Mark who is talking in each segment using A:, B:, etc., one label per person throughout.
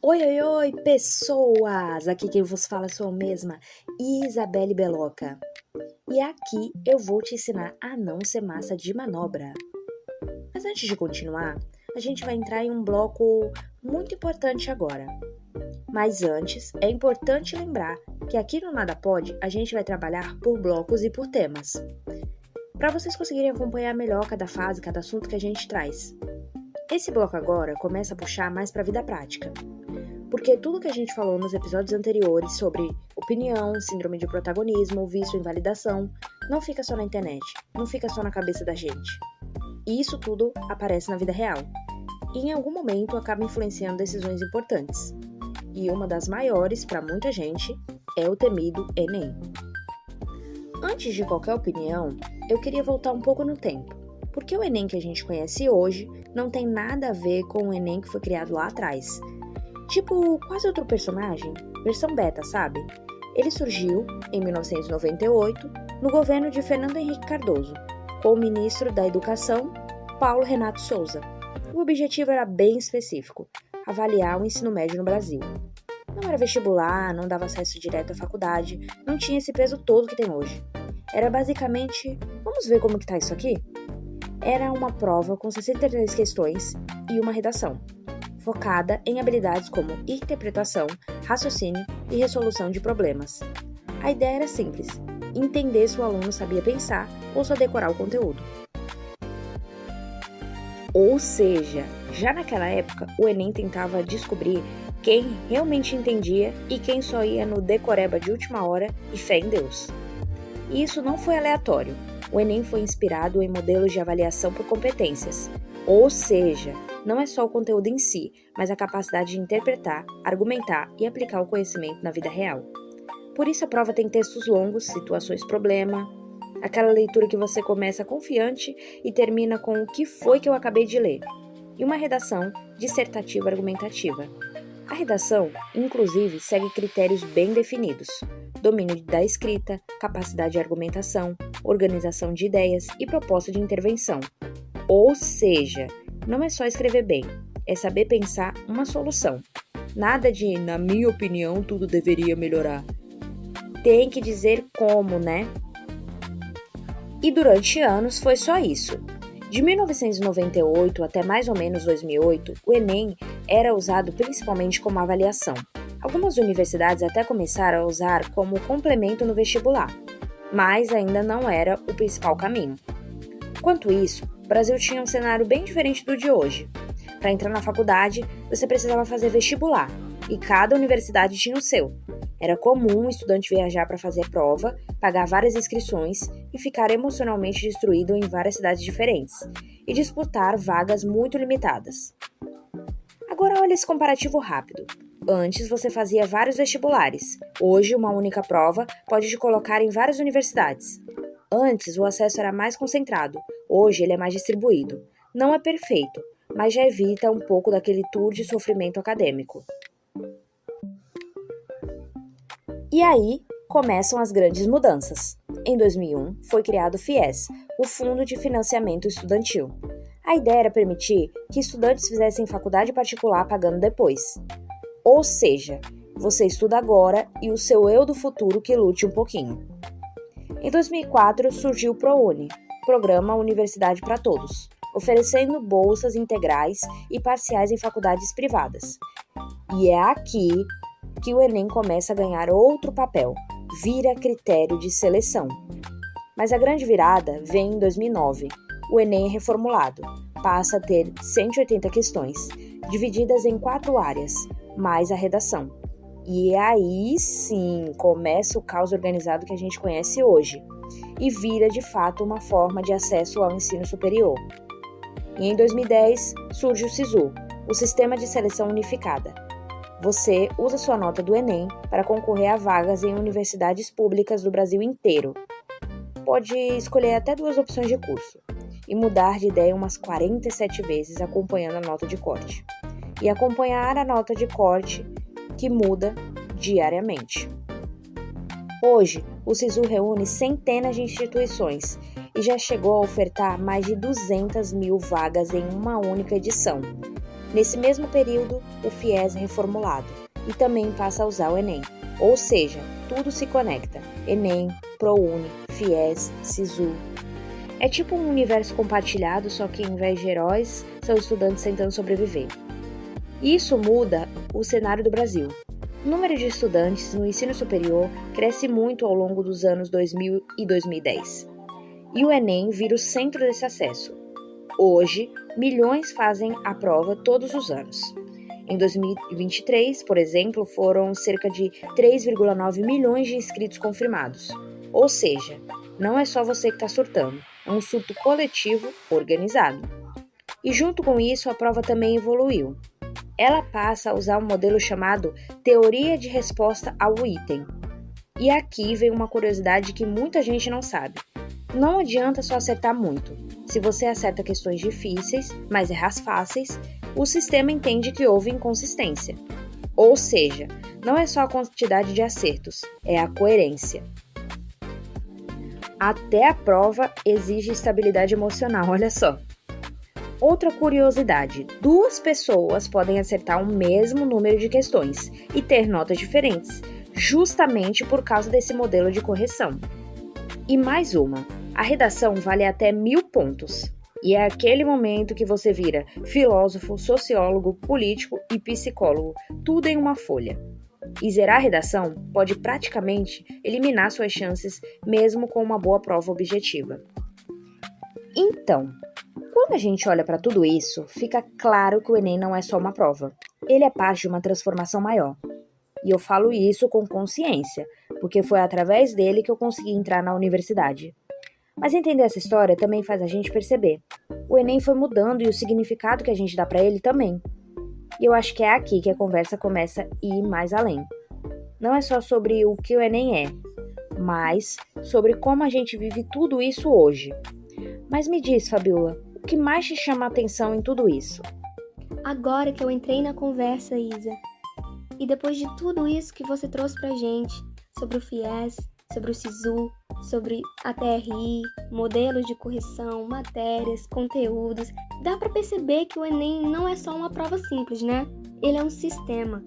A: Oi, oi, oi, pessoas! Aqui quem vos fala sou eu mesma, Isabelle Beloca. E aqui eu vou te ensinar a não ser massa de manobra. Mas antes de continuar, a gente vai entrar em um bloco muito importante agora. Mas antes, é importante lembrar que aqui no Nada Pode a gente vai trabalhar por blocos e por temas, para vocês conseguirem acompanhar melhor cada fase, cada assunto que a gente traz. Esse bloco agora começa a puxar mais para a vida prática. Porque tudo que a gente falou nos episódios anteriores sobre opinião, síndrome de protagonismo, vício, invalidação, não fica só na internet, não fica só na cabeça da gente. E isso tudo aparece na vida real. E em algum momento acaba influenciando decisões importantes. E uma das maiores para muita gente é o temido Enem. Antes de qualquer opinião, eu queria voltar um pouco no tempo. Porque o Enem que a gente conhece hoje não tem nada a ver com o Enem que foi criado lá atrás. Tipo, quase outro personagem, versão beta, sabe? Ele surgiu, em 1998, no governo de Fernando Henrique Cardoso, com o ministro da Educação, Paulo Renato Souza. O objetivo era bem específico, avaliar o ensino médio no Brasil. Não era vestibular, não dava acesso direto à faculdade, não tinha esse peso todo que tem hoje. Era basicamente, vamos ver como que tá isso aqui? Era uma prova com 63 questões e uma redação, focada em habilidades como interpretação, raciocínio e resolução de problemas. A ideia era simples, entender se o aluno sabia pensar ou só decorar o conteúdo. Ou seja, já naquela época, o Enem tentava descobrir quem realmente entendia e quem só ia no decoreba de última hora e fé em Deus. E isso não foi aleatório. O Enem foi inspirado em modelos de avaliação por competências, ou seja, não é só o conteúdo em si, mas a capacidade de interpretar, argumentar e aplicar o conhecimento na vida real. Por isso a prova tem textos longos, situações-problema, aquela leitura que você começa confiante e termina com o que foi que eu acabei de ler, e uma redação dissertativa argumentativa. A redação, inclusive, segue critérios bem definidos: domínio da escrita, capacidade de argumentação, organização de ideias e proposta de intervenção. Ou seja, não é só escrever bem, é saber pensar uma solução. Nada de, na minha opinião, tudo deveria melhorar. Tem que dizer como, né? E durante anos foi só isso. De 1998 até mais ou menos 2008, o Enem era usado principalmente como avaliação. Algumas universidades até começaram a usar como complemento no vestibular, mas ainda não era o principal caminho. Enquanto isso, o Brasil tinha um cenário bem diferente do de hoje. Para entrar na faculdade, você precisava fazer vestibular, e cada universidade tinha o seu. Era comum o estudante viajar para fazer prova, pagar várias inscrições e ficar emocionalmente destruído em várias cidades diferentes, e disputar vagas muito limitadas. Agora olha esse comparativo rápido. Antes você fazia vários vestibulares, hoje uma única prova pode te colocar em várias universidades. Antes o acesso era mais concentrado, hoje ele é mais distribuído. Não é perfeito, mas já evita um pouco daquele tour de sofrimento acadêmico. E aí começam as grandes mudanças. Em 2001 foi criado o FIES, o Fundo de Financiamento Estudantil. A ideia era permitir que estudantes fizessem faculdade particular pagando depois. Ou seja, você estuda agora e o seu eu do futuro que lute um pouquinho. Em 2004 surgiu o ProUni, Programa Universidade para Todos, oferecendo bolsas integrais e parciais em faculdades privadas. E é aqui que o Enem começa a ganhar outro papel, vira critério de seleção. Mas a grande virada vem em 2009. O Enem é reformulado, passa a ter 180 questões, divididas em 4 áreas, mais a redação. E aí sim começa o caos organizado que a gente conhece hoje, e vira de fato uma forma de acesso ao ensino superior. E em 2010 surge o SISU, o Sistema de Seleção Unificada. Você usa sua nota do Enem para concorrer a vagas em universidades públicas do Brasil inteiro. Pode escolher até 2 opções de curso e mudar de ideia umas 47 vezes acompanhando a nota de corte. E acompanhar a nota de corte que muda diariamente. Hoje, o SISU reúne centenas de instituições e já chegou a ofertar mais de 200 mil vagas em uma única edição. Nesse mesmo período, o FIES é reformulado e também passa a usar o Enem. Ou seja, tudo se conecta. Enem, ProUni, FIES, SISU. É tipo um universo compartilhado, só que em vez de heróis, são estudantes tentando sobreviver. Isso muda o cenário do Brasil. O número de estudantes no ensino superior cresce muito ao longo dos anos 2000 e 2010. E o Enem vira o centro desse acesso. Hoje, milhões fazem a prova todos os anos. Em 2023, por exemplo, foram cerca de 3,9 milhões de inscritos confirmados. Ou seja, não é só você que está surtando, é um surto coletivo organizado. E junto com isso, a prova também evoluiu. Ela passa a usar um modelo chamado Teoria de Resposta ao Item. E aqui vem uma curiosidade que muita gente não sabe. Não adianta só acertar muito. Se você acerta questões difíceis, mas erra as fáceis, o sistema entende que houve inconsistência. Ou seja, não é só a quantidade de acertos, é a coerência. Até a prova exige estabilidade emocional, olha só. Outra curiosidade, 2 pessoas podem acertar o mesmo número de questões e ter notas diferentes, justamente por causa desse modelo de correção. E mais uma, a redação vale até 1000 pontos. E é aquele momento que você vira filósofo, sociólogo, político e psicólogo, tudo em uma folha. E zerar a redação pode praticamente eliminar suas chances, mesmo com uma boa prova objetiva. Então, quando a gente olha para tudo isso, fica claro que o Enem não é só uma prova. Ele é parte de uma transformação maior. E eu falo isso com consciência, porque foi através dele que eu consegui entrar na universidade. Mas entender essa história também faz a gente perceber. O Enem foi mudando e o significado que a gente dá para ele também. E eu acho que é aqui que a conversa começa a ir mais além. Não é só sobre o que o Enem é, mas sobre como a gente vive tudo isso hoje. Mas me diz, Fabiola, o que mais te chama a atenção em tudo isso?
B: Agora que eu entrei na conversa, Isa, e depois de tudo isso que você trouxe pra gente, sobre o FIES, sobre o SISU, sobre a TRI, modelos de correção, matérias, conteúdos, dá pra perceber que o Enem não é só uma prova simples, né? Ele é um sistema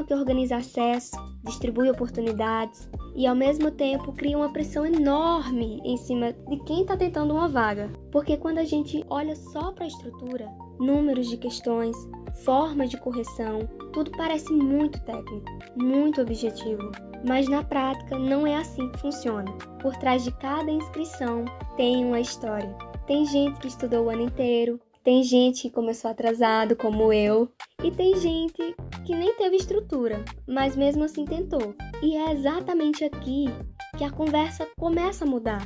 B: que organiza acesso, distribui oportunidades e, ao mesmo tempo, cria uma pressão enorme em cima de quem está tentando uma vaga. Porque quando a gente olha só para a estrutura, números de questões, formas de correção, tudo parece muito técnico, muito objetivo. Mas na prática não é assim que funciona. Por trás de cada inscrição tem uma história. Tem gente que estudou o ano inteiro, tem gente que começou atrasado, como eu, e tem gente que nem teve estrutura, mas mesmo assim tentou. E é exatamente aqui que a conversa começa a mudar.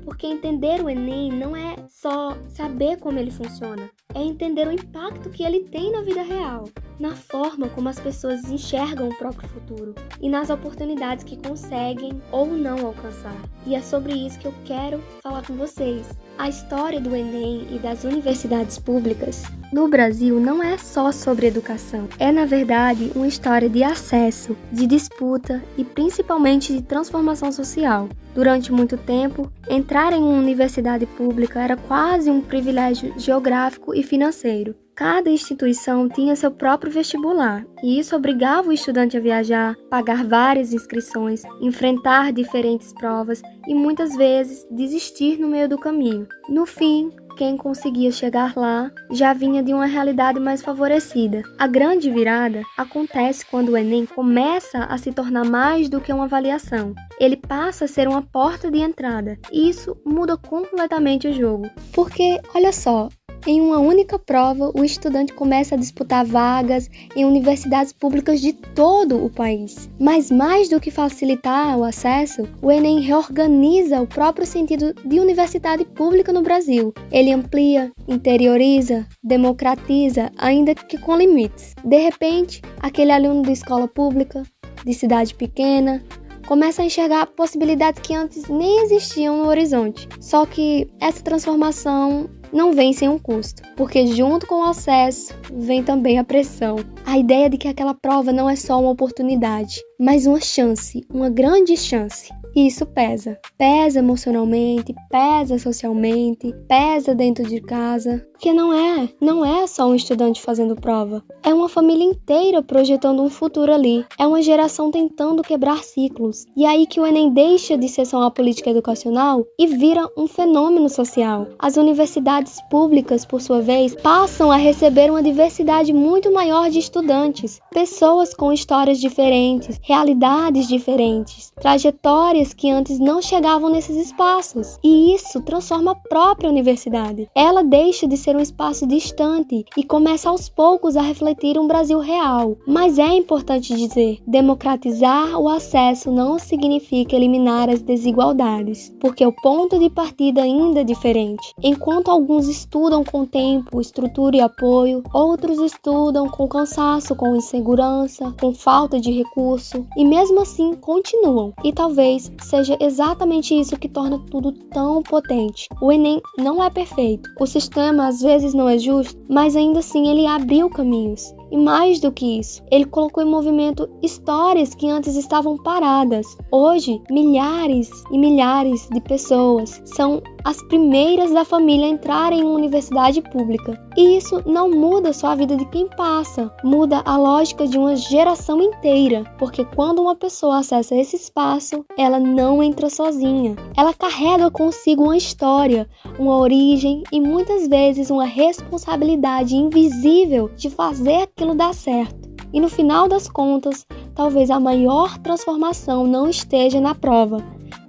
B: Porque entender o Enem não é só saber como ele funciona, é entender o impacto que ele tem na vida real, na forma como as pessoas enxergam o próprio futuro e nas oportunidades que conseguem ou não alcançar. E é sobre isso que eu quero falar com vocês. A história do Enem e das universidades públicas no Brasil não é só sobre educação. É, na verdade, uma história de acesso, de disputa e principalmente de transformação social. Durante muito tempo, entrar em uma universidade pública era quase um privilégio geográfico e financeiro. Cada instituição tinha seu próprio vestibular, e isso obrigava o estudante a viajar, pagar várias inscrições, enfrentar diferentes provas e muitas vezes desistir no meio do caminho. No fim, quem conseguia chegar lá já vinha de uma realidade mais favorecida. A grande virada acontece quando o Enem começa a se tornar mais do que uma avaliação. Ele passa a ser uma porta de entrada, e isso muda completamente o jogo. Porque, olha só, em uma única prova, o estudante começa a disputar vagas em universidades públicas de todo o país. Mas mais do que facilitar o acesso, o Enem reorganiza o próprio sentido de universidade pública no Brasil. Ele amplia, interioriza, democratiza, ainda que com limites. De repente, aquele aluno de escola pública, de cidade pequena, começa a enxergar possibilidades que antes nem existiam no horizonte. Só que essa transformação não vem sem um custo, porque junto com o acesso vem também a pressão. A ideia de que aquela prova não é só uma oportunidade, mas uma chance, uma grande chance. E isso pesa. Pesa emocionalmente, pesa socialmente, pesa dentro de casa. Porque não é só um estudante fazendo prova. É uma família inteira projetando um futuro ali. É uma geração tentando quebrar ciclos. E é aí que o Enem deixa de ser só uma política educacional e vira um fenômeno social. As universidades públicas, por sua vez, passam a receber uma diversidade muito maior de estudantes. Pessoas com histórias diferentes, realidades diferentes, trajetórias que antes não chegavam nesses espaços. E isso transforma a própria universidade. Ela deixa de ser um espaço distante e começa aos poucos a refletir um Brasil real. Mas é importante dizer, democratizar o acesso não significa eliminar as desigualdades, porque o ponto de partida ainda é diferente. Enquanto alguns estudam com tempo, estrutura e apoio, outros estudam com cansaço, com insegurança, com falta de recurso, e mesmo assim continuam. E talvez seja exatamente isso que torna tudo tão potente. O Enem não é perfeito. O sistema às vezes não é justo, mas ainda assim ele abriu caminhos. E mais do que isso, ele colocou em movimento histórias que antes estavam paradas. Hoje, milhares e milhares de pessoas são as primeiras da família a entrarem em uma universidade pública. E isso não muda só a vida de quem passa, muda a lógica de uma geração inteira, porque quando uma pessoa acessa esse espaço, ela não entra sozinha. Ela carrega consigo uma história, uma origem e muitas vezes uma responsabilidade invisível de fazer aquilo dar certo. E no final das contas, talvez a maior transformação não esteja na prova,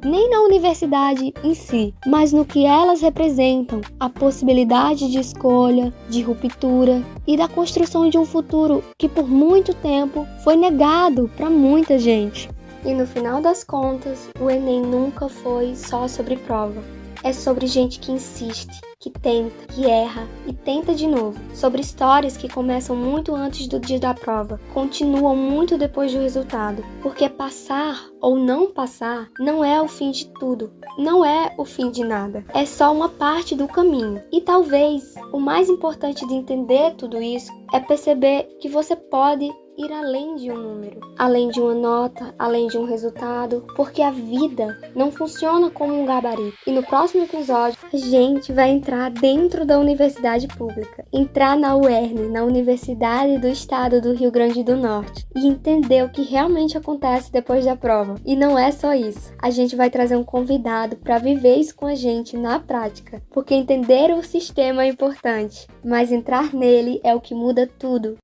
B: nem na universidade em si, mas no que elas representam, a possibilidade de escolha, de ruptura e da construção de um futuro que por muito tempo foi negado para muita gente. E no final das contas, o Enem nunca foi só sobre prova. É sobre gente que insiste, que tenta, que erra e tenta de novo. Sobre histórias que começam muito antes do dia da prova, continuam muito depois do resultado. Porque passar ou não passar não é o fim de tudo, não é o fim de nada. É só uma parte do caminho. E talvez o mais importante de entender tudo isso é perceber que você pode ir além de um número, além de uma nota, além de um resultado, porque a vida não funciona como um gabarito. E no próximo episódio, a gente vai entrar dentro da universidade pública, entrar na UERN, na Universidade do Estado do Rio Grande do Norte, e entender o que realmente acontece depois da prova. E não é só isso, a gente vai trazer um convidado para viver isso com a gente na prática, porque entender o sistema é importante, mas entrar nele é o que muda tudo.